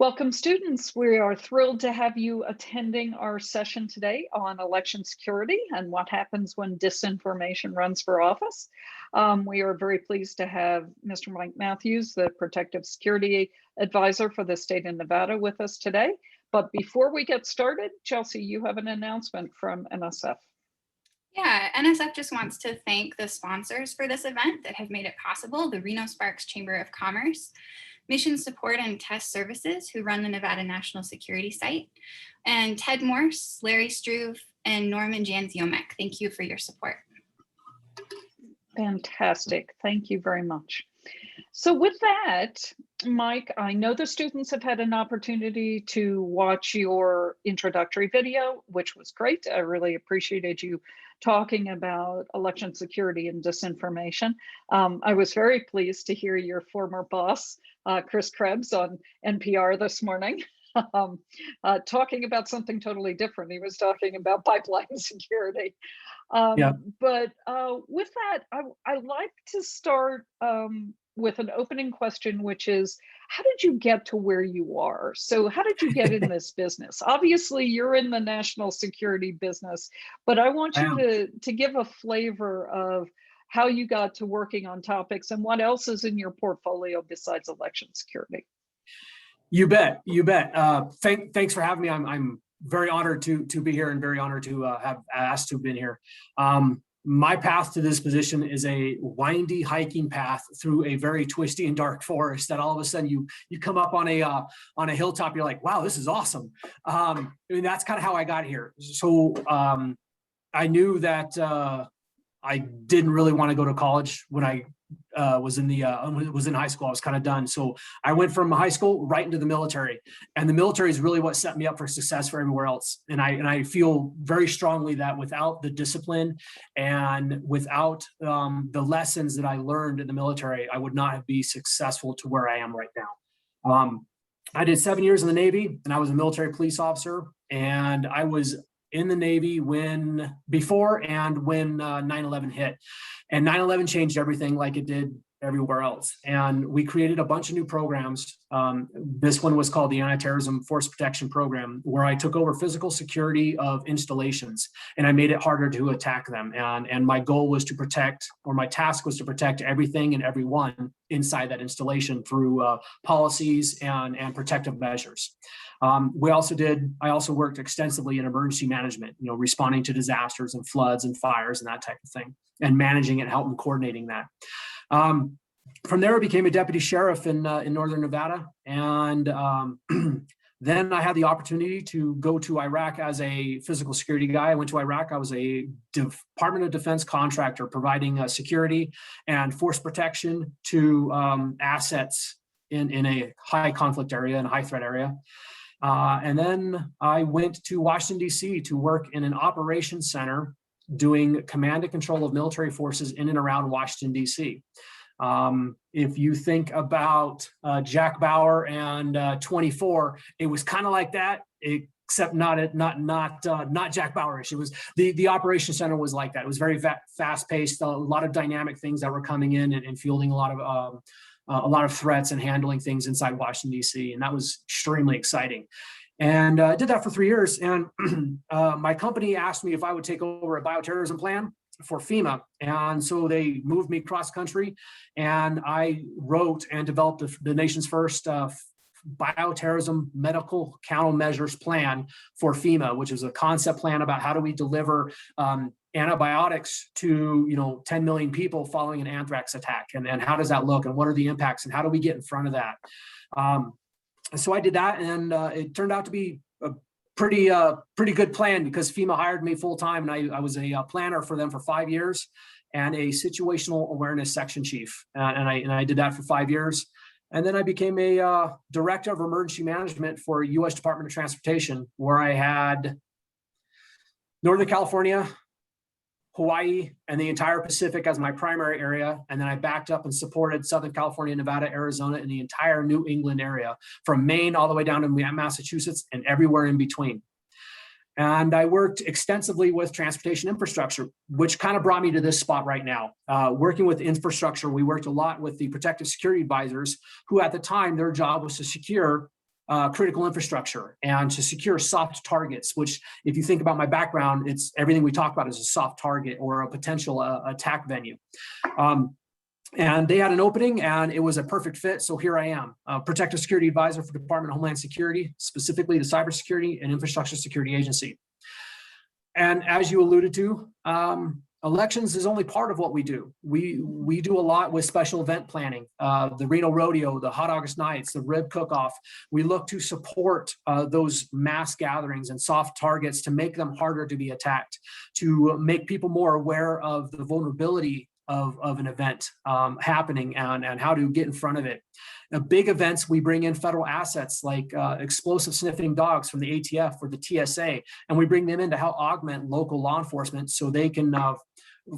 Welcome, students. We are thrilled to have you attending our session today on election security and what happens when disinformation runs for office. We are very pleased to have Mr. Mike Matthews, the Protective Security Advisor for the state of Nevada, with us today. But before we get started, Chelsea, you have an announcement from NSF. Yeah, NSF just wants to thank the sponsors for this event that have made it possible, the Reno-Sparks Chamber of Commerce, Mission Support and Test Services, who run the Nevada National Security Site, and Ted Morse, Larry Struve, and Norman Janziomek. Thank you for your support. Fantastic. Thank you very much. So with that, Mike, I know the students have had an opportunity to watch your introductory video, which was great. I really appreciated you talking about election security and disinformation. I was very pleased to hear your former boss, Chris Krebs, on NPR this morning. Talking about something totally different. He was talking about pipeline security. But with that, I like to start with an opening question, which is, how did you get to where you are? So how did you get in this business? Obviously, you're in the national security business, but I want you to give a flavor of how you got to working on topics and what else is in your portfolio besides election security. You bet. You bet. Thanks for having me. I'm very honored to be here and very honored to have asked to have been here. My path to this position is a windy hiking path through a very twisty and dark forest that all of a sudden you come up on a hilltop. You're like, wow, this is awesome. I mean, that's kind of how I got here. So I knew that I didn't really want to go to college when I was in high school. I was kind of done. So I went from high school right into the military, and the military is really what set me up for success for everywhere else. And I feel very strongly that without the discipline and without the lessons that I learned in the military, I would not be successful to where I am right now. I did 7 years in the Navy, and I was a military police officer, and I was in the Navy before and when 9/11 hit. And 9/11 changed everything like it did everywhere else. And we created a bunch of new programs. This one was called the Anti-Terrorism Force Protection Program, where I took over physical security of installations and I made it harder to attack them. And my goal was to protect, or my task was to protect everything and everyone inside that installation through policies and protective measures. I also worked extensively in emergency management, responding to disasters and floods and fires and that type of thing, and managing it, helping coordinating that. From there, I became a deputy sheriff in Northern Nevada. And then I had the opportunity to go to Iraq as a physical security guy. I went to Iraq. I was a Department of Defense contractor providing security and force protection to assets in a high conflict area and a high threat area. And then I went to Washington, D.C. to work in an operations center doing command and control of military forces in and around Washington, D.C. If you think about Jack Bauer and 24, it was kind of like that, except not Jack Bauerish. It was the operations center was like that. It was very fast paced, a lot of dynamic things that were coming in and fielding a lot of threats and handling things inside Washington, D.C. And that was extremely exciting. And I did that for 3 years. And my company asked me if I would take over a bioterrorism plan for FEMA. And so they moved me cross country, and I wrote and developed the nation's first bioterrorism medical countermeasures plan for FEMA, which is a concept plan about how do we deliver antibiotics to 10 million people following an anthrax attack, and how does that look, and what are the impacts, and how do we get in front of that. So I did that, and it turned out to be a pretty good plan, because FEMA hired me full time, and I was a planner for them for 5 years and a situational awareness section chief, and I did that for 5 years. And then I became a director of emergency management for U.S. Department of Transportation, where I had Northern California, Hawaii, and the entire Pacific as my primary area. And then I backed up and supported Southern California, Nevada, Arizona, and the entire New England area, from Maine all the way down to Massachusetts and everywhere in between. And I worked extensively with transportation infrastructure, which kind of brought me to this spot right now. Working with infrastructure, we worked a lot with the protective security advisors, who at the time, their job was to secure critical infrastructure and to secure soft targets, which if you think about my background, it's everything we talk about is a soft target or a potential attack venue. And they had an opening and it was a perfect fit. So here I am, Protective Security Advisor for Department of Homeland Security, specifically the Cybersecurity and Infrastructure Security Agency. And as you alluded to, elections is only part of what we do. We do a lot with special event planning, the Reno Rodeo, the Hot August Nights, the Rib Cook-Off. We look to support those mass gatherings and soft targets to make them harder to be attacked, to make people more aware of the vulnerability of an event happening and how to get in front of it. Big events, we bring in federal assets like explosive sniffing dogs from the ATF or the TSA, and we bring them in to help augment local law enforcement so they can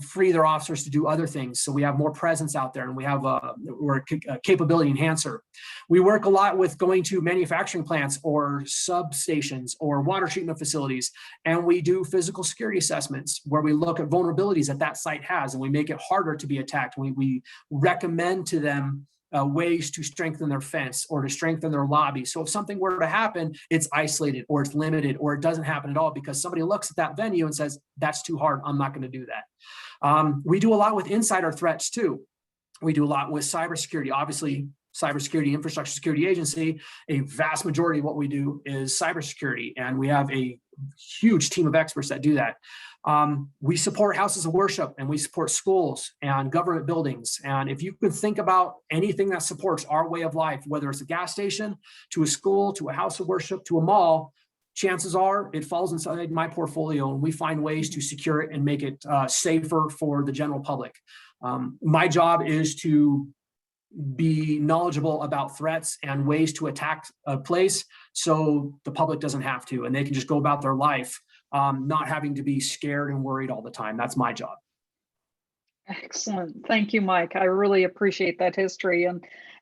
free their officers to do other things. So we have more presence out there and we have we're a capability enhancer. We work a lot with going to manufacturing plants or substations or water treatment facilities. And we do physical security assessments where we look at vulnerabilities that site has and we make it harder to be attacked. We recommend to them ways to strengthen their fence or to strengthen their lobby. So if something were to happen, it's isolated or it's limited or it doesn't happen at all because somebody looks at that venue and says, that's too hard, I'm not going to do that. We do a lot with insider threats too. We do a lot with cybersecurity. Obviously, Cybersecurity Infrastructure Security Agency, a vast majority of what we do is cybersecurity, and we have a huge team of experts that do that. We support houses of worship and we support schools and government buildings. And if you could think about anything that supports our way of life, whether it's a gas station, to a school, to a house of worship, to a mall, chances are it falls inside my portfolio and we find ways to secure it and make it safer for the general public. My job is to be knowledgeable about threats and ways to attack a place so the public doesn't have to, and they can just go about their life not having to be scared and worried all the time. That's my job. Excellent. Thank you, Mike. I really appreciate that history.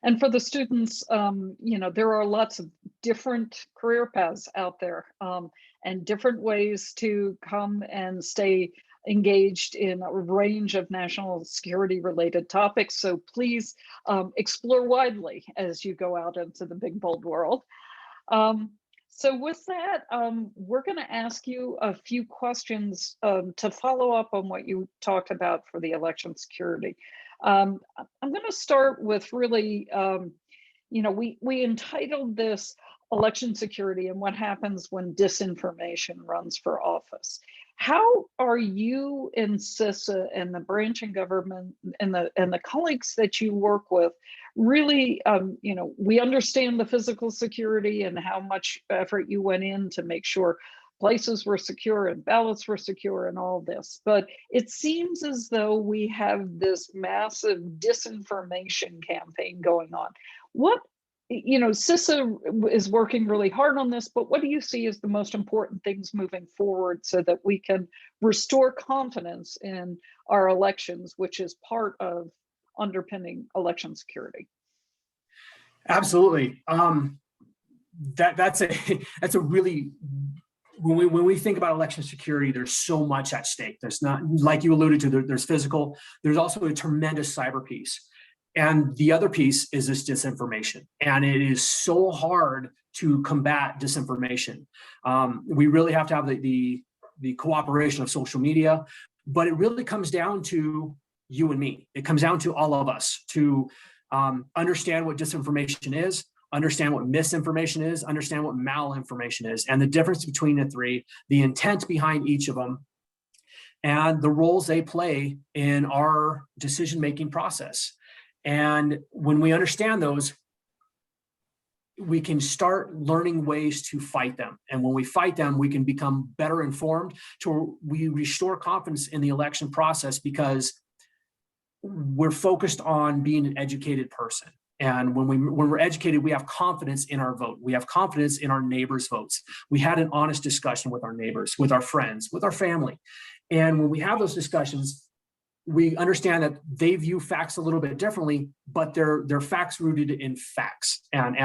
And for the students, there are lots of different career paths out there and different ways to come and stay engaged in a range of national security related topics. So please explore widely as you go out into the big, bold world. So with that, we're going to ask you a few questions to follow up on what you talked about for the election security. I'm going to start with really, we entitled this election security and what happens when disinformation runs for office. How are you in CISA and the branch in government and the colleagues that you work with really, we understand the physical security and how much effort you went in to make sure places were secure and ballots were secure and all this, but it seems as though we have this massive disinformation campaign going on. CISA is working really hard on this, but what do you see as the most important things moving forward so that we can restore confidence in our elections, which is part of underpinning election security? Absolutely. That's a really, when we think about election security, there's so much at stake. There's not, like you alluded to, there's physical, there's also a tremendous cyber piece. And the other piece is this disinformation. And it is so hard to combat disinformation. We really have to have the cooperation of social media, but it really comes down to you and me. It comes down to all of us to understand what disinformation is, understand what misinformation is, understand what malinformation is, and the difference between the three, the intent behind each of them, and the roles they play in our decision-making process. And when we understand those, we can start learning ways to fight them. And when we fight them, we can become better informed to we restore confidence in the election process because we're focused on being an educated person. And when we're educated, we have confidence in our vote. We have confidence in our neighbors' votes. We had an honest discussion with our neighbors, with our friends, with our family. And when we have those discussions, we understand that they view facts a little bit differently, but they're facts rooted in facts and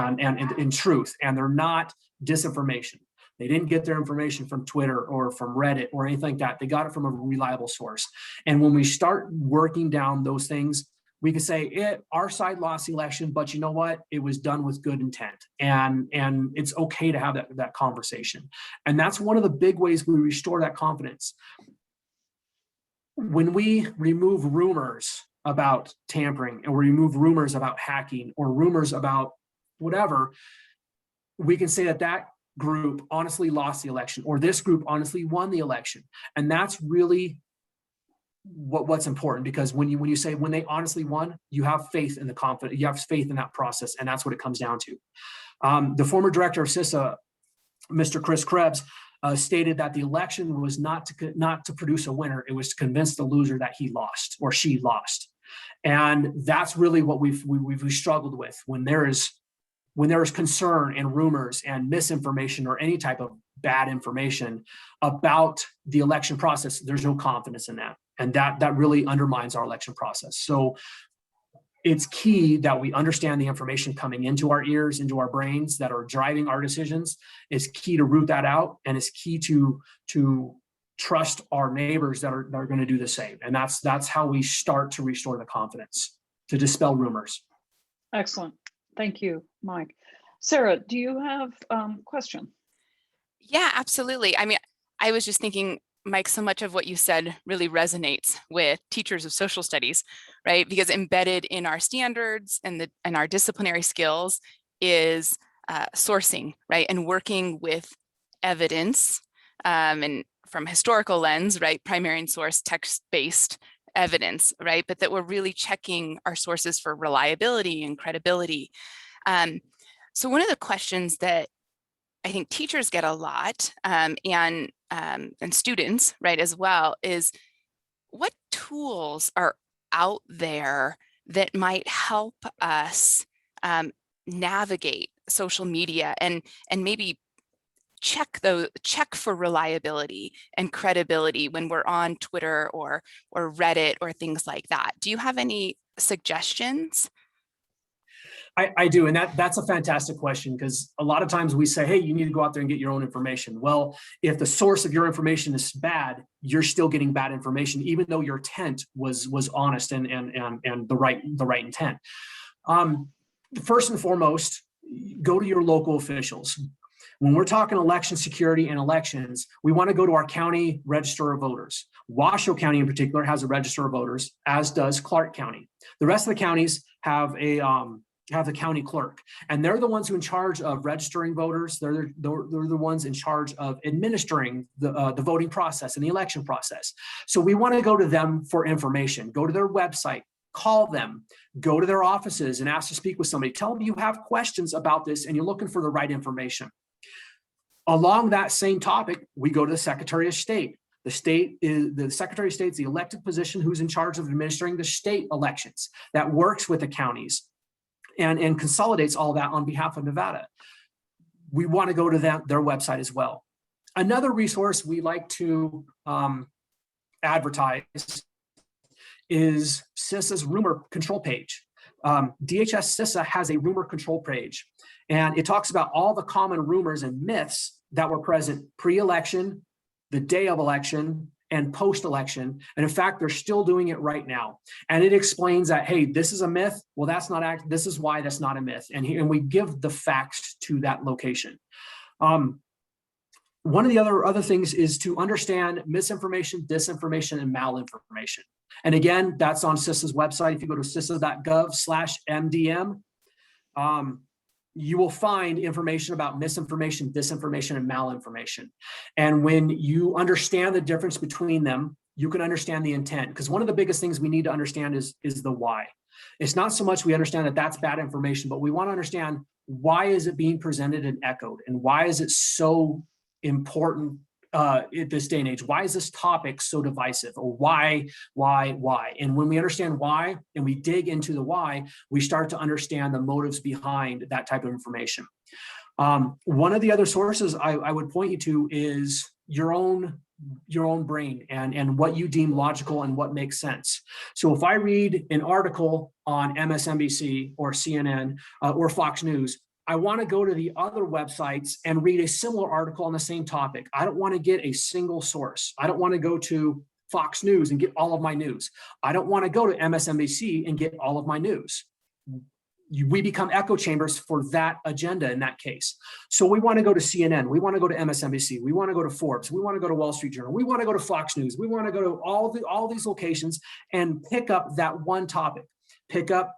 in truth, and they're not disinformation. They didn't get their information from Twitter or from Reddit or anything like that. They got it from a reliable source. And when we start working down those things, we could say our side lost the election, but you know what? It was done with good intent, and it's okay to have that conversation. And that's one of the big ways we restore that confidence. When we remove rumors about tampering, and we remove rumors about hacking or rumors about whatever, we can say that group honestly lost the election, or this group honestly won the election. And that's really what's important, because when you say when they honestly won, you have faith in the confidence, you have faith in that process, and that's what it comes down to. The former director of CISA, Mr. Chris Krebs, stated that the election was not to produce a winner; it was to convince the loser that he lost or she lost. And that's really what we've struggled with. When there is concern and rumors and misinformation or any type of bad information about the election process, there's no confidence in that. And that really undermines our election process. So it's key that we understand the information coming into our ears, into our brains, that are driving our decisions. It's key to root that out, and it's key to trust our neighbors that are going to do the same. And that's how we start to restore the confidence, to dispel rumors. Excellent. Thank you, Mike. Sarah, do you have a question? Yeah, absolutely. I mean, I was just thinking, Mike, so much of what you said really resonates with teachers of social studies, right? Because embedded in our standards and our disciplinary skills is sourcing, right? And working with evidence, and from historical lens, right? Primary and source text-based evidence, right? But that we're really checking our sources for reliability and credibility. So one of the questions that I think teachers get a lot, and students, right, as well, is what tools are out there that might help us navigate social media and maybe check for reliability and credibility when we're on Twitter or Reddit or things like that. Do you have any suggestions? I do, and that's a fantastic question, because a lot of times we say, hey, you need to go out there and get your own information. Well, if the source of your information is bad, you're still getting bad information, even though your intent was honest and the right intent. First and foremost, go to your local officials. When we're talking election security and elections, we want to go to our county register of voters. Washoe County in particular has a register of voters, as does Clark County. The rest of the counties have the county clerk, and they're the ones who are in charge of registering voters. They're the ones in charge of administering the voting process and the election process. So we want to go to them for information. Go to their website, call them, go to their offices and ask to speak with somebody. Tell them you have questions about this and you're looking for the right information. Along that same topic, we go to the Secretary of State. The Secretary of State is the elected position who's in charge of administering the state elections, that works with the counties and consolidates all that on behalf of Nevada. We want to go to their website as well. Another resource we like to advertise is CISA's rumor control page. DHS CISA has a rumor control page, and it talks about all the common rumors and myths that were present pre-election, the day of election, and post-election. And in fact, they're still doing it right now. And it explains that, hey, this is a myth. Well, that's not this is why that's not a myth. And we give the facts to that location. One of the other things is to understand misinformation, disinformation, and malinformation. And again, that's on CISA's website. If you go to cisa.gov/MDM, you will find information about misinformation, disinformation, and malinformation. And when you understand the difference between them, you can understand the intent. Because one of the biggest things we need to understand is the why. It's not so much we understand that that's bad information, but we want to understand, why is it being presented and echoed? And why is it so important at this day and age? Why is this topic so divisive? Or why? And when we understand why and we dig into the why, we start to understand the motives behind that type of information. One of the other sources I would point you to is your own brain and what you deem logical and what makes sense. So if I read an article on MSNBC or CNN or Fox News, I want to go to the other websites and read a similar article on the same topic. I don't want to get a single source. I don't want to go to Fox News and get all of my news. I don't want to go to MSNBC and get all of my news. We become echo chambers for that agenda in that case. So we want to go to CNN. We want to go to MSNBC. We want to go to Forbes. We want to go to Wall Street Journal. We want to go to Fox News. We want to go to all these locations and pick up that one topic. Pick up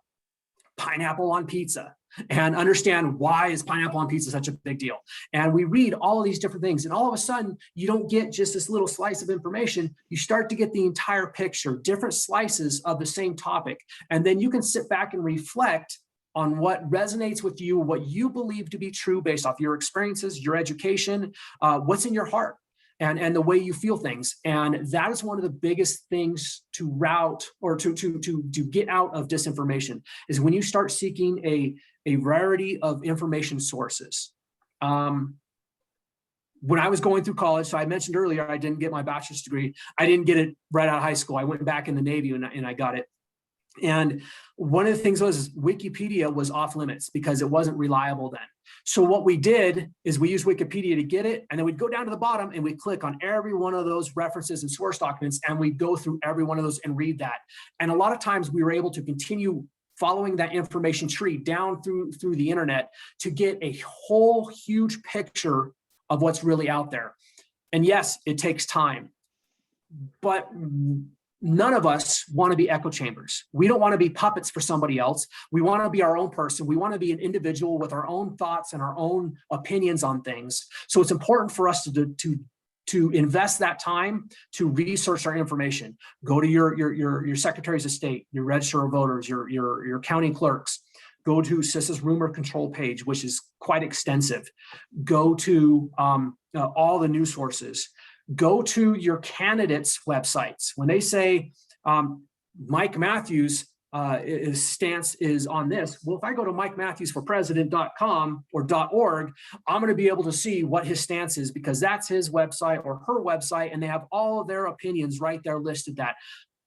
pineapple on pizza and understand why is pineapple on pizza such a big deal. And we read all of these different things. And all of a sudden, you don't get just this little slice of information. You start to get the entire picture, different slices of the same topic. And then you can sit back and reflect on what resonates with you, what you believe to be true based off your experiences, your education, what's in your heart, and the way you feel things. And that is one of the biggest things to route or to get out of disinformation, is when you start seeking a variety of information sources. When I was going through college, so I mentioned earlier, I didn't get my bachelor's degree. I didn't get it right out of high school. I went back in the Navy and I got it. And one of the things was Wikipedia was off limits because it wasn't reliable then. So what we did is we used Wikipedia to get it, and then we'd go down to the bottom and we'd click on every one of those references and source documents, and we'd go through every one of those and read that. And a lot of times we were able to continue following that information tree down through the internet to get a whole huge picture of what's really out there. And yes, it takes time, but none of us want to be echo chambers. We don't want to be puppets for somebody else. We want to be our own person. We want to be an individual with our own thoughts and our own opinions on things. So it's important for us to invest that time to research our information. Go to your secretaries of state, your register of voters, your county clerks. Go to CISA's rumor control page, which is quite extensive. Go to all the news sources. Go to your candidates' websites. When they say Mike Matthews' his stance is on this, well, if I go to MikeMatthewsForPresident.com or .org, I'm going to be able to see what his stance is, because that's his website or her website, and they have all of their opinions right there listed.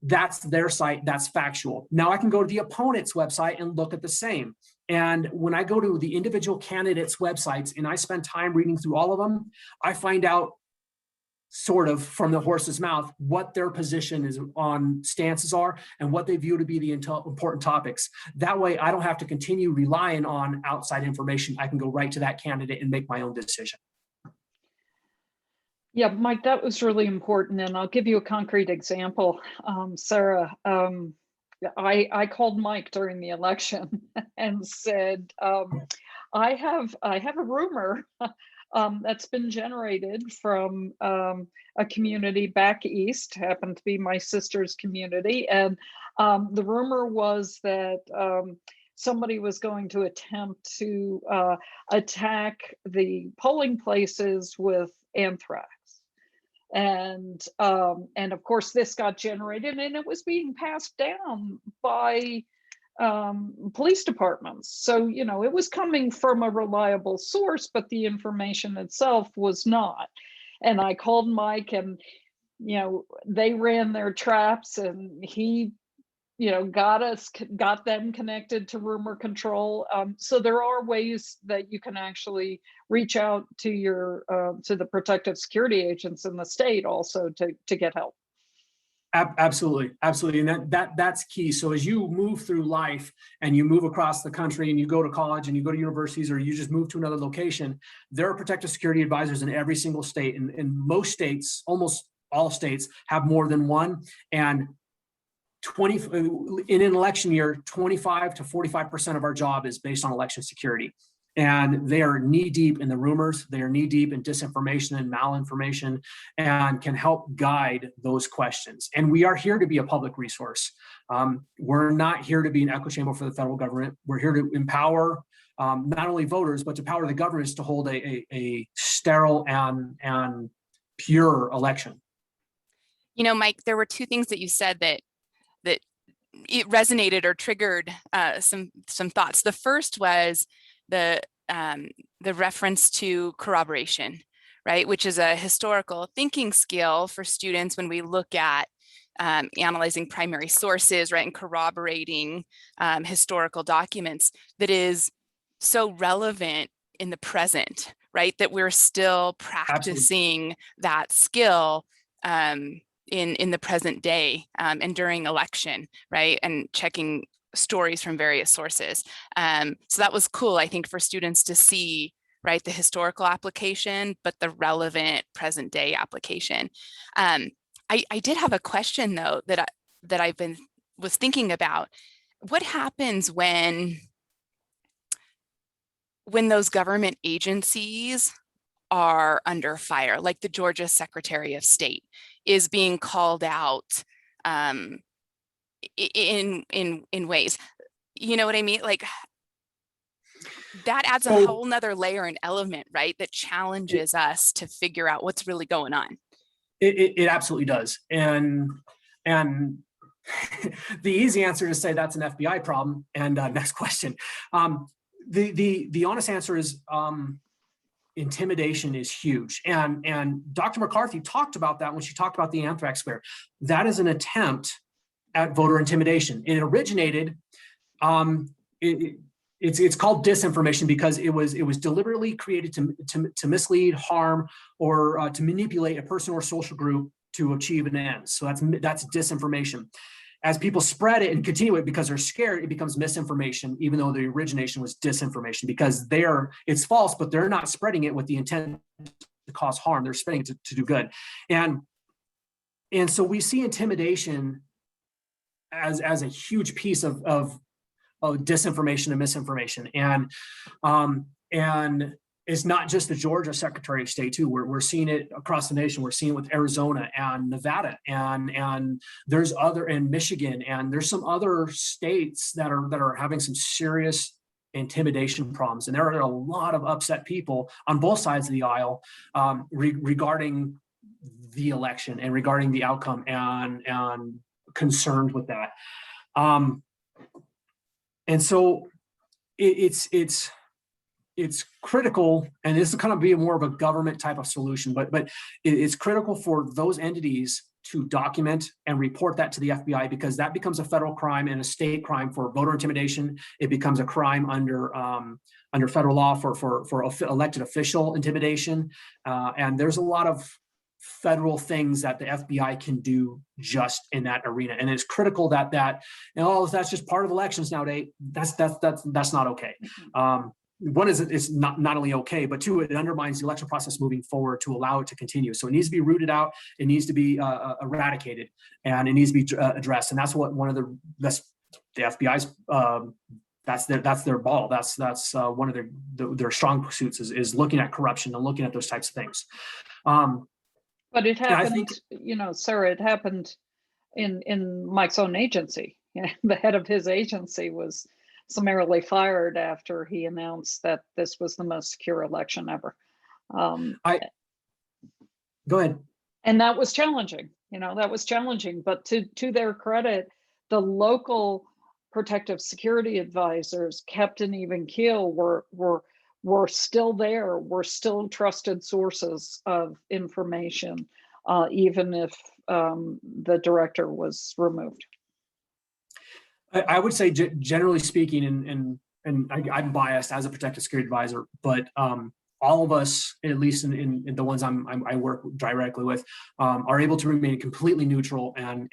That's their site. That's factual. Now I can go to the opponent's website and look at the same. And when I go to the individual candidates' websites and I spend time reading through all of them, I find out sort of from the horse's mouth what their position is on stances are and what they view to be the important topics. That way I don't have to continue relying on outside information. I can go right to that candidate and make my own decision. Yeah, Mike, that was really important. And I'll give you a concrete example. Sarah, I called Mike during the election and said, I have a rumor that's been generated from a community back east, happened to be my sister's community. And the rumor was that somebody was going to attempt to attack the polling places with anthrax. And of course, this got generated and it was being passed down by police departments. So, you know, it was coming from a reliable source, but the information itself was not. And I called Mike and, you know, they ran their traps and he, you know, got them connected to rumor control. So there are ways that you can actually reach out to your to the protective security agents in the state also to get help. Absolutely, absolutely, and that's key. So as you move through life and you move across the country and you go to college and you go to universities or you just move to another location, there are protective security advisors in every single state. And most states, almost all states, have more than one. And in an election year, 25 to 45% of our job is based on election security. And they are knee deep in the rumors, they are knee deep in disinformation and malinformation, and can help guide those questions. And we are here to be a public resource. We're not here to be an echo chamber for the federal government. We're here to empower not only voters, but to empower the governments to hold a sterile and pure election. You know, Mike, there were two things that you said that it resonated or triggered some thoughts. The first was the reference to corroboration, right? Which is a historical thinking skill for students when we look at analyzing primary sources, right? And corroborating historical documents, that is so relevant in the present, right? That we're still practicing that skill in the present day and during election, right? And checking stories from various sources. So that was cool, I think, for students to see, right, the historical application, but the relevant present day application. I did have a question though that I've was thinking about. What happens when those government agencies are under fire, like the Georgia Secretary of State is being called out in ways, you know what I mean? Like that adds a whole nother layer and element, right? That challenges us to figure out what's really going on. It absolutely does. And the easy answer is to say that's an FBI problem. And next question. The honest answer is intimidation is huge. And Dr. McCarthy talked about that when she talked about the anthrax scare. That is an attempt at voter intimidation. It originated, it's called disinformation because it was deliberately created to mislead, harm, or to manipulate a person or social group to achieve an end. So that's disinformation. As people spread it and continue it because they're scared, it becomes misinformation, even though the origination was disinformation, because it's false, but they're not spreading it with the intent to cause harm. They're spreading it to do good. And so we see intimidation as a huge piece of disinformation and misinformation. And it's not just the Georgia Secretary of State too. We're seeing it across the nation. We're seeing it with Arizona and Nevada, and there's in Michigan, and there's some other states that are having some serious intimidation problems. And there are a lot of upset people on both sides of the aisle regarding the election and regarding the outcome and concerned with that. And so it's critical, and this is kind of be more of a government type of solution, but it's critical for those entities to document and report that to the FBI, because that becomes a federal crime and a state crime for voter intimidation. It becomes a crime under federal law for elected official intimidation. And there's a lot of federal things that the FBI can do just in that arena. And it's critical that that's just part of elections nowadays. That's not okay. One is it's not only okay, but two, it undermines the election process moving forward to allow it to continue. So it needs to be rooted out. It needs to be eradicated, and it needs to be addressed. And that's what that's the FBI's. That's their ball. That's one of their strong suits is looking at corruption and looking at those types of things. But it happened, Sarah. It happened in Mike's own agency. The head of his agency was summarily fired after he announced that this was the most secure election ever. Go ahead. And that was challenging. That was challenging. But to their credit, the local protective security advisors kept an even keel. Were still there. Were still trusted sources of information, even if the director was removed. I would say, generally speaking, and I'm biased as a protective security advisor, but all of us, at least in the ones I work directly with, are able to remain completely neutral and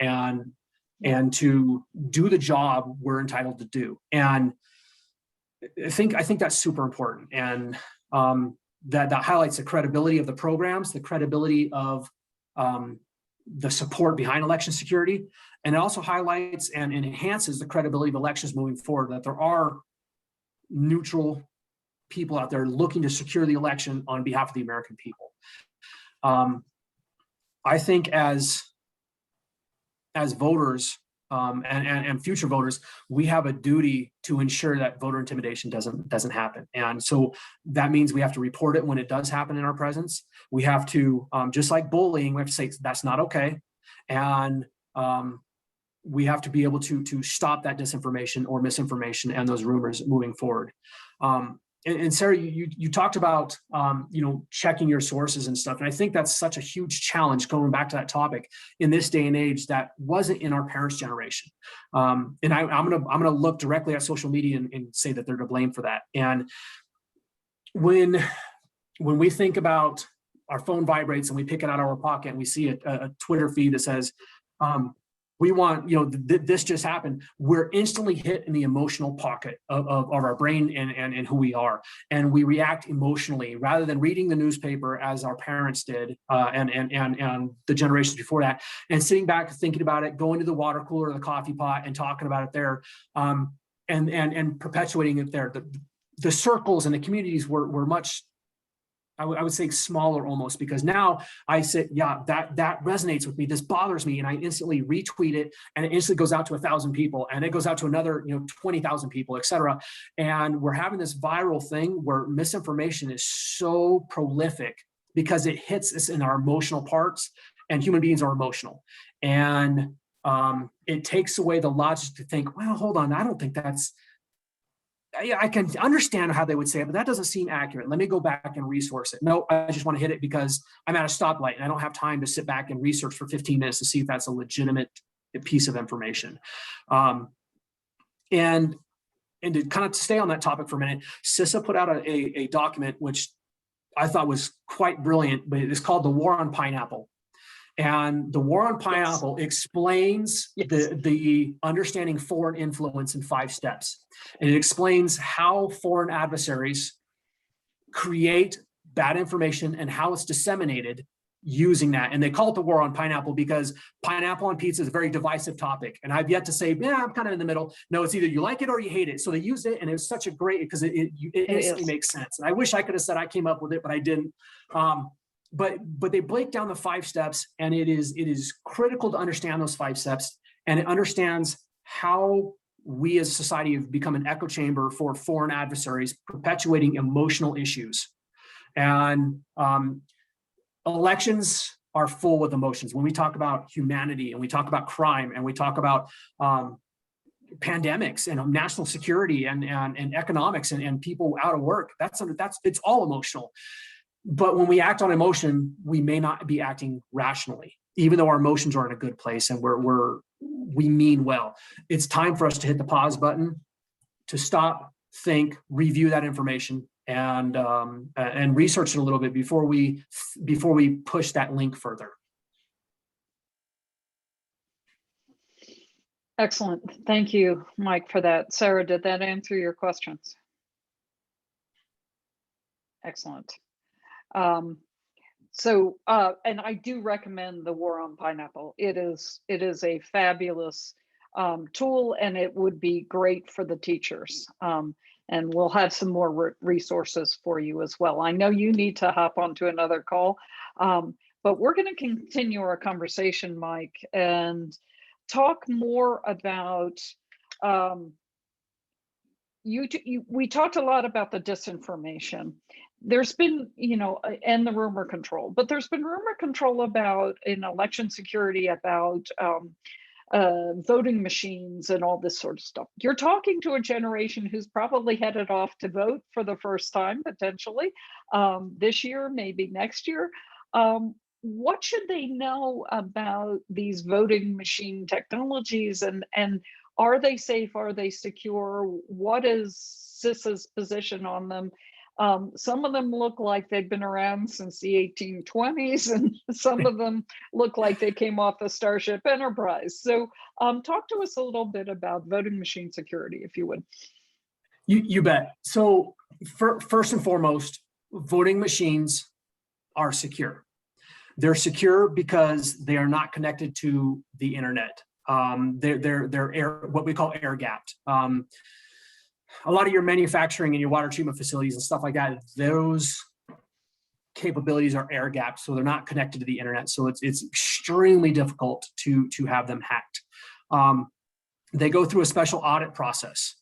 to do the job we're entitled to do. And I think that's super important, and that highlights the credibility of the programs, the credibility of the support behind election security, and it also highlights and enhances the credibility of elections moving forward, that there are neutral people out there looking to secure the election on behalf of the American people. I think as voters and future voters, we have a duty to ensure that voter intimidation doesn't happen. And so that means we have to report it when it does happen in our presence. We have to, just like bullying, we have to say that's not okay. And we have to be able to stop that disinformation or misinformation and those rumors moving forward. And Sarah, you talked about checking your sources and stuff, and I think that's such a huge challenge, going back to that topic, in this day and age that wasn't in our parents' generation. And I'm gonna look directly at social media and say that they're to blame for that. And when we think about our phone vibrates and we pick it out of our pocket and we see a Twitter feed that says, we want, this just happened. We're instantly hit in the emotional pocket of our brain and who we are. And we react emotionally rather than reading the newspaper as our parents did and the generations before that, and sitting back, thinking about it, going to the water cooler or the coffee pot and talking about it there, and perpetuating it there. The circles and the communities were much, I would say, smaller almost, because now I say, yeah, that resonates with me. This bothers me, and I instantly retweet it, and it instantly goes out to 1,000 people, and it goes out to another, 20,000 people, et cetera. And we're having this viral thing where misinformation is so prolific because it hits us in our emotional parts, and human beings are emotional, and it takes away the logic to think, well, hold on, I don't think that's. I can understand how they would say it, but that doesn't seem accurate. Let me go back and resource it. No, I just want to hit it because I'm at a stoplight and I don't have time to sit back and research for 15 minutes to see if that's a legitimate piece of information. And to kind of stay on that topic for a minute, CISA put out a document which I thought was quite brilliant, but it's called The War on Pineapple. And the War on Pineapple explains the understanding foreign influence in 5 steps. And it explains how foreign adversaries create bad information and how it's disseminated using that. And they call it the War on Pineapple because pineapple on pizza is a very divisive topic. And I've yet to say, yeah, I'm kind of in the middle. No, it's either you like it or you hate it. So they use it, and it was such a great, because it instantly makes sense. And I wish I could have said I came up with it, but I didn't. But they break down the 5 steps, and it is critical to understand those 5 steps, and it understands how we as a society have become an echo chamber for foreign adversaries perpetuating emotional issues. And elections are full with emotions. When we talk about humanity, and we talk about crime, and we talk about pandemics and national security and economics and people out of work, it's all emotional. But when we act on emotion, we may not be acting rationally, even though our emotions are in a good place and we mean well. It's time for us to hit the pause button, to stop, think, review that information, and research it a little bit before we push that link further. Excellent. Thank you, Mike, for that. Sarah, did that answer your questions? Excellent. And I do recommend the War on Pineapple. It is a fabulous tool, and it would be great for the teachers. And we'll have some more resources for you as well. I know you need to hop onto another call, but we're going to continue our conversation, Mike, and talk more about we talked a lot about the disinformation. There's been, and the rumor control, but there's been rumor control about in election security, about voting machines and all this sort of stuff. You're talking to a generation who's probably headed off to vote for the first time, potentially, this year, maybe next year. What should they know about these voting machine technologies, and are they safe? Are they secure? What is CISA's position on them? Some of them look like they've been around since the 1820s, and some of them look like they came off the Starship Enterprise. So talk to us a little bit about voting machine security, if you would. You bet. So first and foremost, voting machines are secure. They're secure because they are not connected to the internet. They're what we call air gapped. A lot of your manufacturing and your water treatment facilities and stuff like that, those capabilities are air gapped, so they're not connected to the internet. So it's extremely difficult to have them hacked. They go through a special audit process,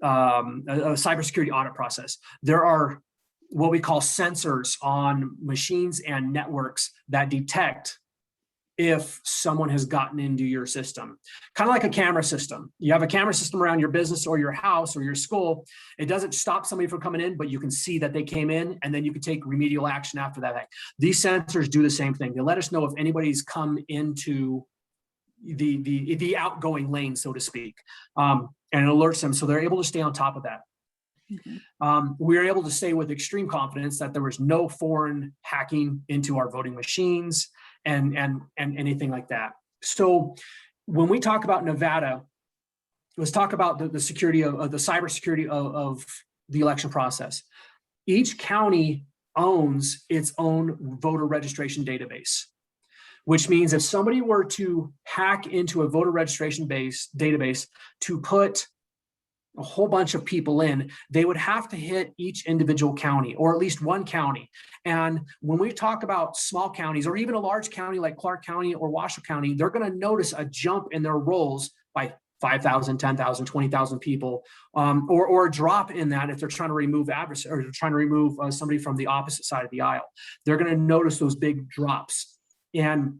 a cybersecurity audit process. There are what we call sensors on machines and networks that detect if someone has gotten into your system. Kind of like a camera system. You have a camera system around your business or your house or your school. It doesn't stop somebody from coming in, but you can see that they came in, and then you can take remedial action after that. These sensors do the same thing. They let us know if anybody's come into the outgoing lane, so to speak, and it alerts them, so they're able to stay on top of that. We were able to say with extreme confidence that there was no foreign hacking into our voting machines and anything like that. So when we talk about Nevada, let's talk about the security of the cybersecurity of the election process. Each county owns its own voter registration database, which means if somebody were to hack into a voter registration database to put a whole bunch of people in, they would have to hit each individual county, or at least one county. And when we talk about small counties, or even a large county like Clark County or Washoe County, they're going to notice a jump in their rolls by 5,000, 10,000, 20,000 people, or a drop in that if they're trying to remove adversary, or they're trying to remove somebody from the opposite side of the aisle. They're going to notice those big drops. And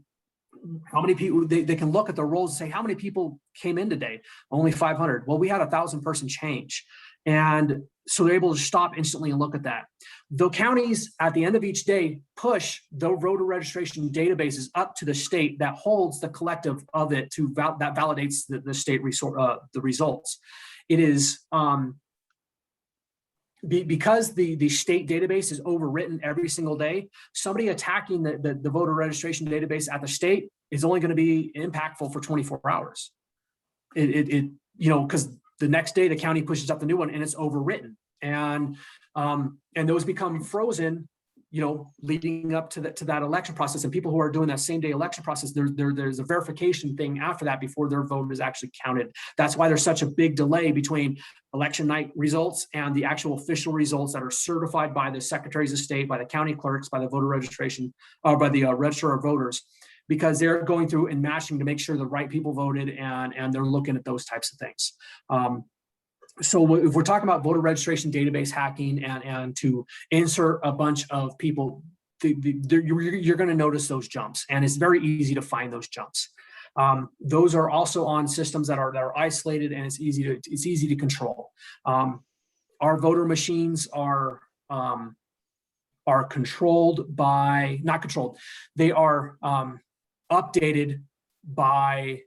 how many people, they can look at the rolls and say, how many people came in today? Only 500. Well, we had 1,000-person change. And so they're able to stop instantly and look at that. The counties at the end of each day push the voter registration databases up to the state that holds the collective of it that validates the state the results. It is because the state database is overwritten every single day. Somebody attacking the voter registration database at the state is only going to be impactful for 24 hours. Because the next day the county pushes up the new one and it's overwritten, and those become frozen, leading up to that election process. And people who are doing that same day election process, there's a verification thing after that before their vote is actually counted. That's why there's such a big delay between election night results and the actual official results that are certified by the secretaries of state, by the county clerks, by the voter registration, or by the registrar of voters, because they're going through and matching to make sure the right people voted, and they're looking at those types of things. So if we're talking about voter registration database hacking and to insert a bunch of people, you're going to notice those jumps, and it's very easy to find those jumps. Those are also on systems that are isolated, and it's easy to control. Our voter machines are controlled by, not controlled, they are updated by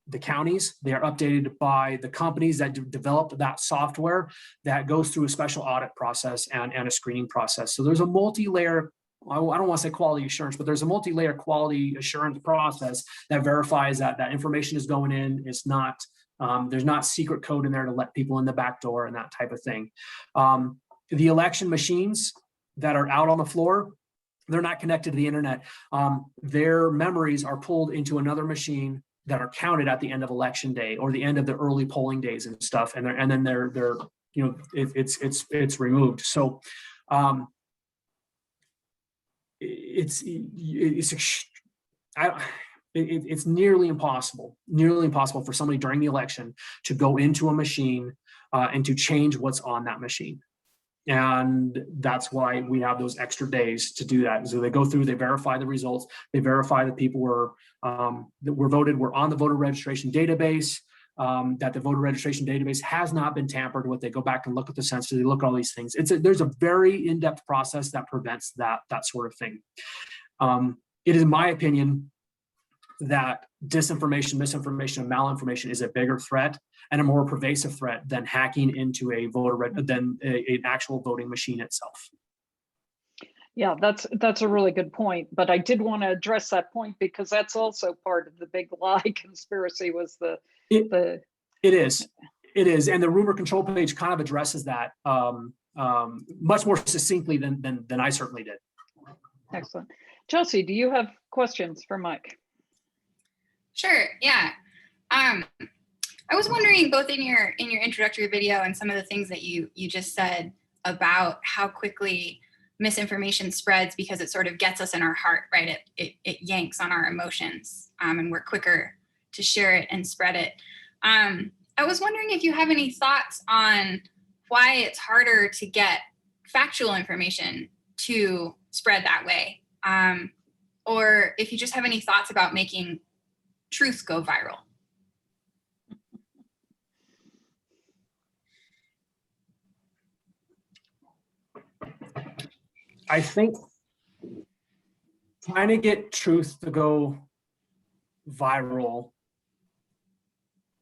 the counties. They are updated by the companies that developed that software that goes through a special audit process and a screening process. So there's a multi-layer, I don't want to say quality assurance, but there's a multi-layer quality assurance process that verifies that that information is going in. It's not, there's not secret code in there to let people in the back door and that type of thing. The election machines that are out on the floor, they're not connected to the internet. Their memories are pulled into another machine that are counted at the end of election day or the end of the early polling days and stuff, and then they're it's removed. So it's nearly impossible for somebody during the election to go into a machine and to change what's on that machine. And that's why we have those extra days to do that. So they go through, they verify the results, they verify that people that were voted were on the voter registration database, that the voter registration database has not been tampered with. They go back and look at the census, they look at all these things. There's a very in-depth process that prevents that sort of thing. It is my opinion that disinformation, misinformation, and malinformation is a bigger threat and a more pervasive threat than hacking into an actual voting machine itself. Yeah, that's a really good point. But I did want to address that point because that's also part of the big lie conspiracy was It is, and the rumor control page kind of addresses that much more succinctly than I certainly did. Excellent. Chelsea, do you have questions for Mike? Sure. Yeah. I was wondering, both in your introductory video and some of the things that you just said about how quickly misinformation spreads because it sort of gets us in our heart, right? It yanks on our emotions, and we're quicker to share it and spread it. I was wondering if you have any thoughts on why it's harder to get factual information to spread that way, or if you just have any thoughts about making truth go viral. I think trying to get truth to go viral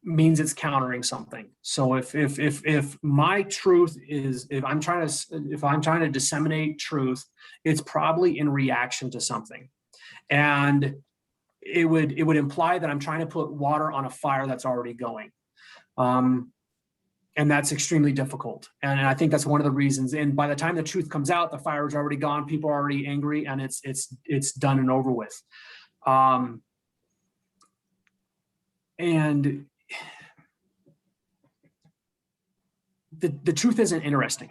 means it's countering something. So if my truth is, if I'm trying to disseminate truth, it's probably in reaction to something. And it would imply that I'm trying to put water on a fire that's already going. And that's extremely difficult. And I think that's one of the reasons. And by the time the truth comes out, the fire is already gone. People are already angry, and it's done and over with. And the truth isn't interesting.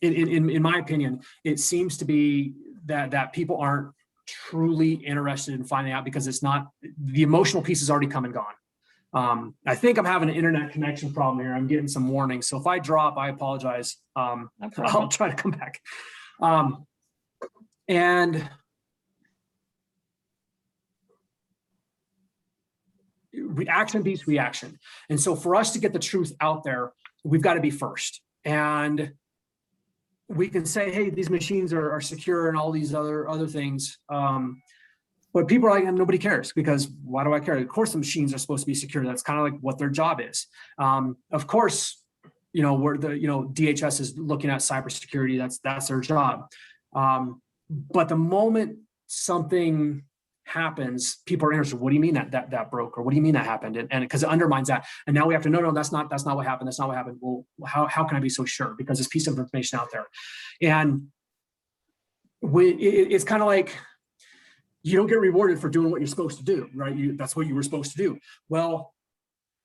In my opinion, it seems to be that people aren't truly interested in finding out, because it's not, the emotional piece is already come and gone. I think I'm having an internet connection problem here. I'm getting some warnings. So if I drop, I apologize. No I'll try to come back. And reaction beats reaction. And so for us to get the truth out there, we've got to be first. And we can say, hey, these machines are secure and all these other things. But people are like, nobody cares, because why do I care? Of course, the machines are supposed to be secure. That's kind of like what their job is. Of course, DHS is looking at cybersecurity. That's their job. But the moment something happens, people are interested. What do you mean that broke? Or what do you mean that happened? And because it undermines that. And now we have to, no, that's not what happened. That's not what happened. Well, how can I be so sure? Because this piece of information out there. And it's kind of like, you don't get rewarded for doing what you're supposed to do, right? That's what you were supposed to do. Well,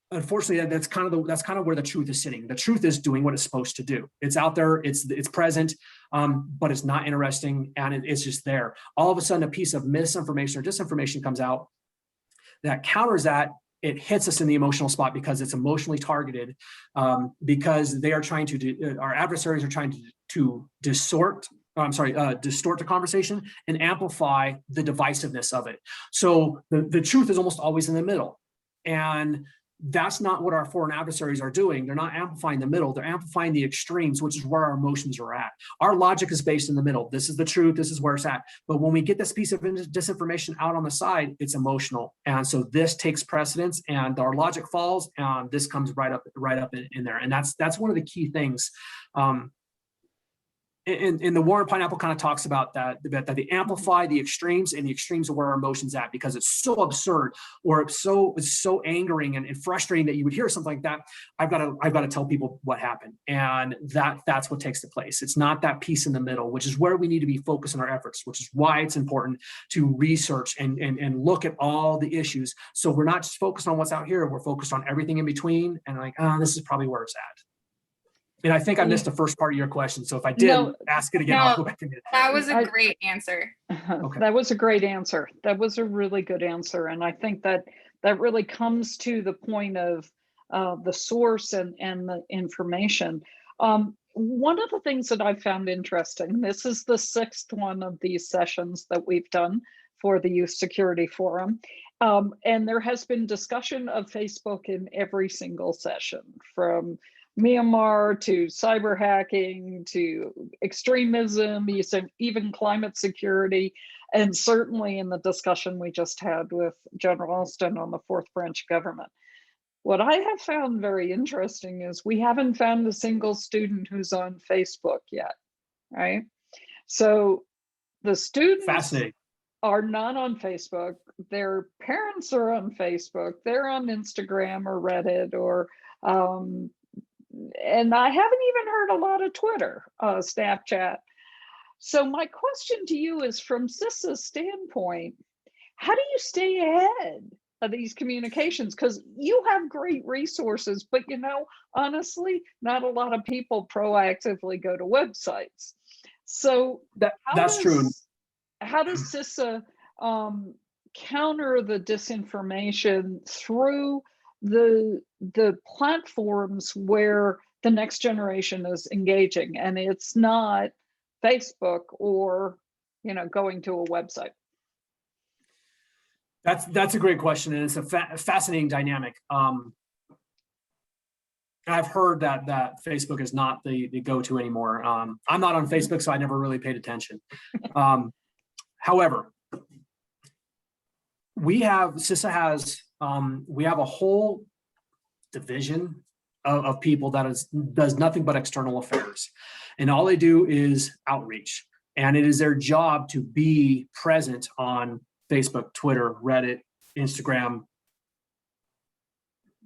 unfortunately, that's kind of where the truth is sitting. The truth is doing what it's supposed to do. It's out there, it's present, but it's not interesting, and it's just there. All of a sudden, a piece of misinformation or disinformation comes out that counters that. It hits us in the emotional spot because it's emotionally targeted, because they are trying to, our adversaries are trying to distort the conversation and amplify the divisiveness of it. So the truth is almost always in the middle. And that's not what our foreign adversaries are doing. They're not amplifying the middle. They're amplifying the extremes, which is where our emotions are at. Our logic is based in the middle. This is the truth. This is where it's at. But when we get this piece of disinformation out on the side, it's emotional. And so this takes precedence, and our logic falls, and this comes right up in there. And that's one of the key things. And the War on Pineapple kind of talks about that they amplify the extremes, and the extremes are where our emotions at, because it's so absurd, or it's so angering and frustrating that you would hear something like that. I've got to tell people what happened, and that's what takes the place. It's not that piece in the middle, which is where we need to be focused on our efforts, which is why it's important to research and look at all the issues. So we're not just focused on what's out here, we're focused on everything in between, and like, this is probably where it's at. And I think I missed the first part of your question. So if I did, ask it again. I'll go back and get it. That was a great answer. Okay. That was a great answer. That was a really good answer. And I think that really comes to the point of the source and the information. One of the things that I found interesting, this is the 6th one of these sessions that we've done for the Youth Security Forum. And there has been discussion of Facebook in every single session, from Myanmar to cyber hacking to extremism, even climate security, and certainly in the discussion we just had with General Alston on the 4th branch government. What I have found very interesting is we haven't found a single student who's on Facebook yet, right? So the students are not on Facebook. Their parents are on Facebook. They're on Instagram or Reddit or and I haven't even heard a lot of Twitter, Snapchat. So my question to you is, from CISA's standpoint, how do you stay ahead of these communications? Because you have great resources, but honestly, not a lot of people proactively go to websites. So that's true. How does CISA counter the disinformation through the platforms where the next generation is engaging, and it's not Facebook or going to a website? That's a great question, and it's a fascinating dynamic. I've heard that Facebook is not the go-to anymore. I'm not on Facebook, so I never really paid attention. However, CISA has we have a whole division of people that does nothing but external affairs. And all they do is outreach. And it is their job to be present on Facebook, Twitter, Reddit, Instagram,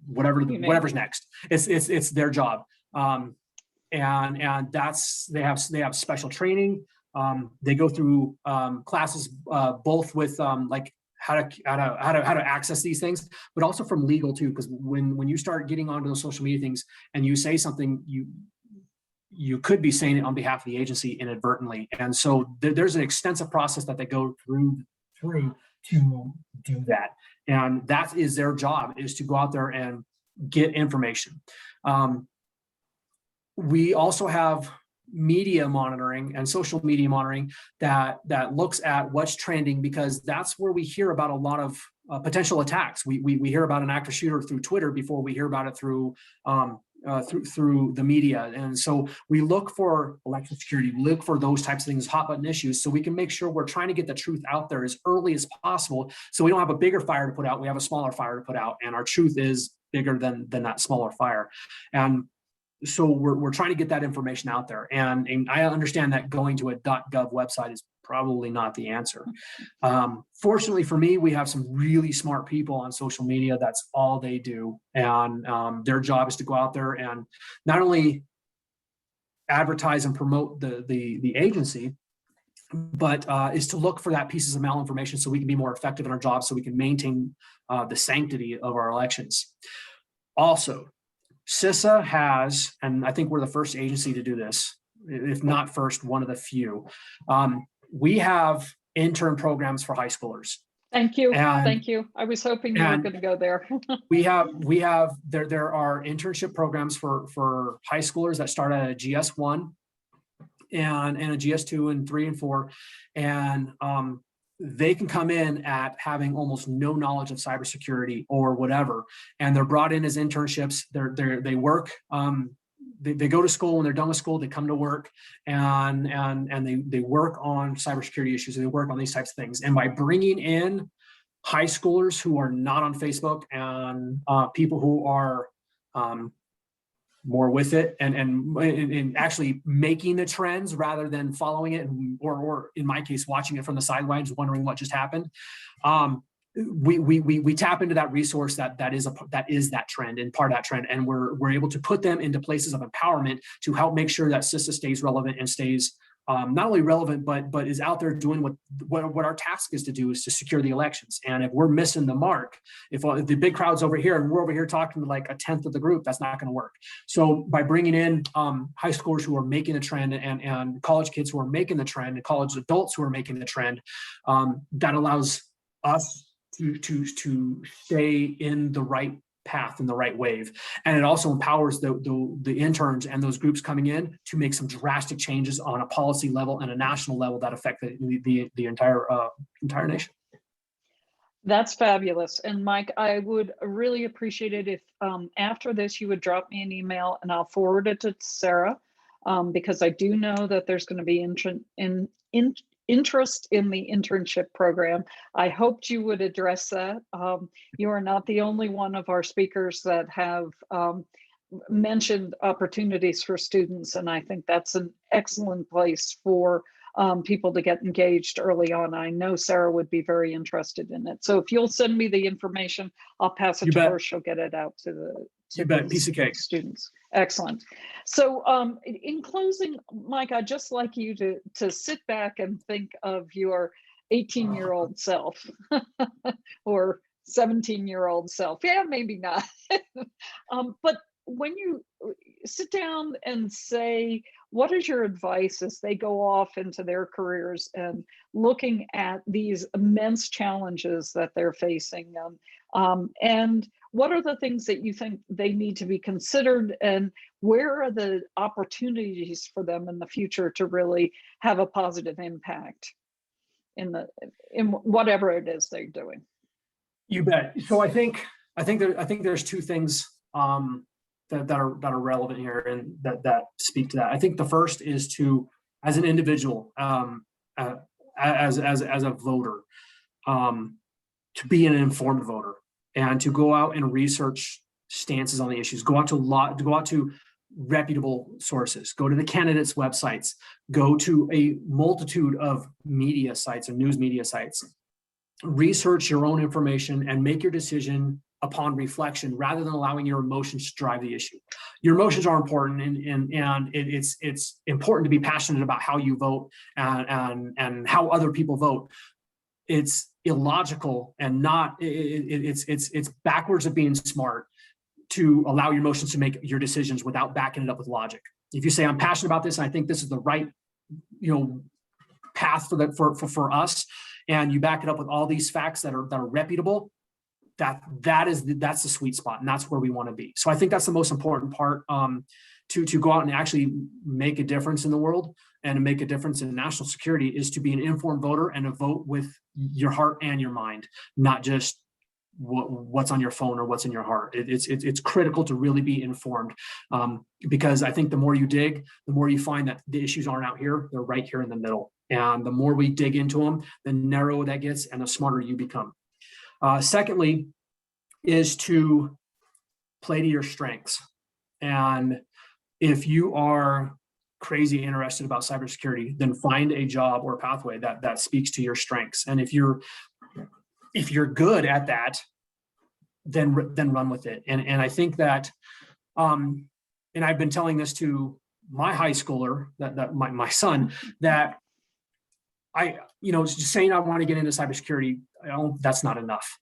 whatever's next. It's their job. And that's, they have special training. They go through classes both with like how to access these things, but also from legal too, because when you start getting onto those social media things and you say something, you could be saying it on behalf of the agency inadvertently. And so there's an extensive process that they go through to do that. And that is their job, is to go out there and get information. We also have media monitoring and social media monitoring that looks at what's trending, because that's where we hear about a lot of potential attacks. We hear about an active shooter through Twitter before we hear about it through the media. And so we look for election security, we look for those types of things, hot button issues, so we can make sure we're trying to get the truth out there as early as possible, so we don't have a bigger fire to put out, we have a smaller fire to put out, and our truth is bigger than that smaller fire. And so we're trying to get that information out there. And I understand that going to a .gov website is probably not the answer. Fortunately for me, we have some really smart people on social media. That's all they do. And their job is to go out there and not only advertise and promote the agency, but is to look for that pieces of malinformation so we can be more effective in our job, so we can maintain the sanctity of our elections. Also, CISA has, and I think we're the first agency to do this, if not first, one of the few. We have intern programs for high schoolers. Thank you. Thank you. I was hoping you were going to go there. there are internship programs for high schoolers that start at a GS1 and a GS2 and 3 and 4. And they can come in at having almost no knowledge of cybersecurity or whatever, and they're brought in as internships. They work. They go to school. When they're done with school, they come to work, and they work on cybersecurity issues. And they work on these types of things. And by bringing in high schoolers who are not on Facebook and people who are more with it and actually making the trends rather than following it, or in my case, watching it from the sidelines, wondering what just happened. We tap into that resource that is that trend and part of that trend, and we're able to put them into places of empowerment to help make sure that CISA stays relevant and stays not only relevant, but is out there doing what our task is to do, is to secure the elections. And if we're missing the mark, if the big crowd's over here and we're over here talking to like a tenth of the group, that's not going to work. So by bringing in high schoolers who are making the trend and college kids who are making the trend and college adults who are making the trend, that allows us to stay in the right path, in the right wave. And it also empowers the interns and those groups coming in to make some drastic changes on a policy level and a national level that affect the entire nation. That's fabulous. And Mike, I would really appreciate it if after this you would drop me an email and I'll forward it to Sarah, because I do know that there's going to be interest in the internship program. I hoped you would address that. You are not the only one of our speakers that have mentioned opportunities for students, and I think that's an excellent place for people to get engaged early on. I know Sarah would be very interested in it. So if you'll send me the information, I'll pass it to her. She'll get it out to the piece of cake. Students. Excellent. So in closing, Mike, I'd just like you to sit back and think of your 18-year-old self or 17-year-old self. Yeah, maybe not. But when you sit down and say, what is your advice as they go off into their careers and looking at these immense challenges that they're facing? And what are the things that you think they need to be considered, and where are the opportunities for them in the future to really have a positive impact in whatever it is they're doing? You bet. So I think there's two things that are relevant here and that speak to that. I think the first is to, as an individual, as a voter, to be an informed voter and to go out and research stances on the issues. Go out to reputable sources, go to the candidates' websites, go to a multitude of media sites and news media sites, research your own information and make your decision upon reflection rather than allowing your emotions to drive the issue. Your emotions are important, and it's important to be passionate about how you vote and how other people vote. It's illogical and not, it's backwards of being smart to allow your emotions to make your decisions without backing it up with logic. If you say, I'm passionate about this and I think this is the right, path for us, and you back it up with all these facts that are reputable, that's the sweet spot, and that's where we want to be. So I think that's the most important part, to go out and actually make a difference in the world and make a difference in national security, is to be an informed voter and to vote with your heart and your mind, not just what's on your phone or what's in your heart. It's critical to really be informed, because I think the more you dig, the more you find that the issues aren't out here, they're right here in the middle. And the more we dig into them, the narrower that gets and the smarter you become. Secondly, is to play to your strengths. And if you are crazy interested about cybersecurity, then find a job or pathway that speaks to your strengths. And if you're good at that, then run with it. And I think that, and I've been telling this to my high schooler, that my son, that just saying I want to get into cybersecurity, that's not enough.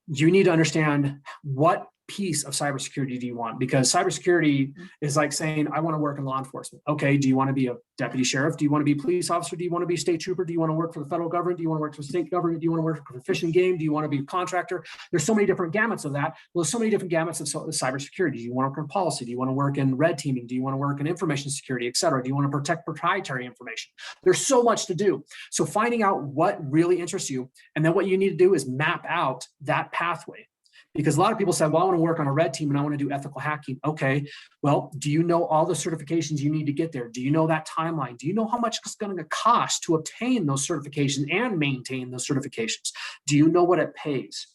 You need to understand what piece of cybersecurity do you want? Because cybersecurity is like saying, I want to work in law enforcement. Okay, do you want to be a deputy sheriff? Do you want to be a police officer? Do you want to be a state trooper? Do you want to work for the federal government? Do you want to work for the state government? Do you want to work for the fishing game? Do you want to be a contractor? There's so many different gamuts of that. Well, there's so many different gamuts of cybersecurity. Do you want to work in policy? Do you want to work in red teaming? Do you want to work in information security, et cetera? Do you want to protect proprietary information? There's so much to do. So finding out what really interests you, and then what you need to do is map out that pathway. Because a lot of people say, well, I want to work on a red team and I want to do ethical hacking. Okay, well, do you know all the certifications you need to get there? Do you know that timeline? Do you know how much it's going to cost to obtain those certifications and maintain those certifications? Do you know what it pays?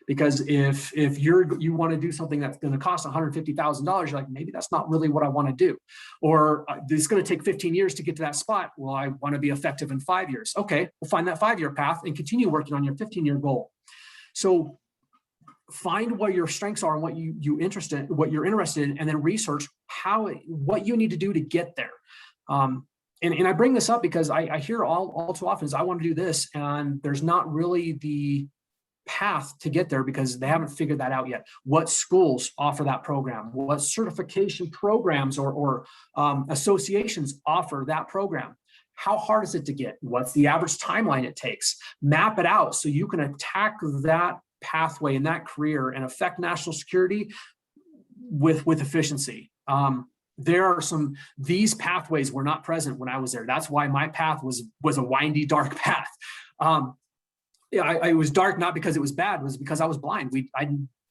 Because if you want to do something that's going to cost $150,000, you're like, maybe that's not really what I want to do. Or it's going to take 15 years to get to that spot. Well, I want to be effective in 5 years. Okay, we'll find that 5-year path and continue working on your 15-year goal. So find what your strengths are and what you're interested in, and then research what you need to do to get there. And I bring this up because I hear all too often is, I want to do this, and there's not really the path to get there because they haven't figured that out yet. What schools offer that program? What certification programs or associations offer that program? How hard is it to get? What's the average timeline it takes? Map it out so you can attack that pathway in that career and affect national security with efficiency. These pathways were not present when I was there. That's why my path was a windy, dark path. It was dark not because it was bad, it was because I was blind.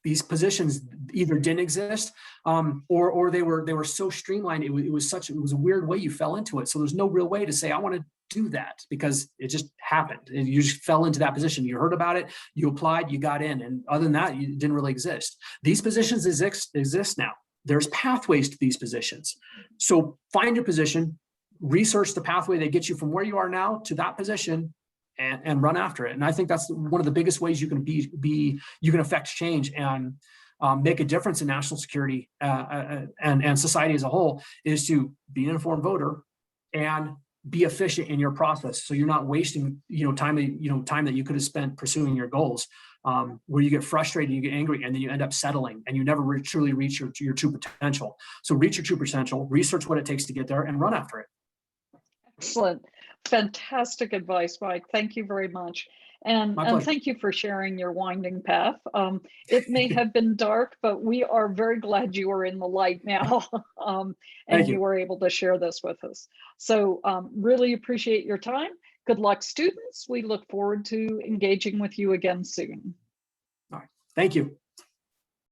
These positions either didn't exist, or they were so streamlined. It was a weird way you fell into it. So there's no real way to say I want to do that, because it just happened. And you just fell into that position. You heard about it, you applied, you got in, and other than that, it didn't really exist. These positions exist now. There's pathways to these positions. So find your position, research the pathway that gets you from where you are now to that position, and run after it. And I think that's one of the biggest ways you can you can affect change and make a difference in national security and society as a whole, is to be an informed voter and be efficient in your process. So you're not wasting time that you could have spent pursuing your goals, where you get frustrated, you get angry, and then you end up settling and you never truly reach your true potential. So reach your true potential, research what it takes to get there, and run after it. Excellent. Fantastic advice, Mike. Thank you very much. And thank you for sharing your winding path. It may have been dark, but we are very glad you are in the light now, and you were able to share this with us. So really appreciate your time. Good luck, students. We look forward to engaging with you again soon. All right. Thank you.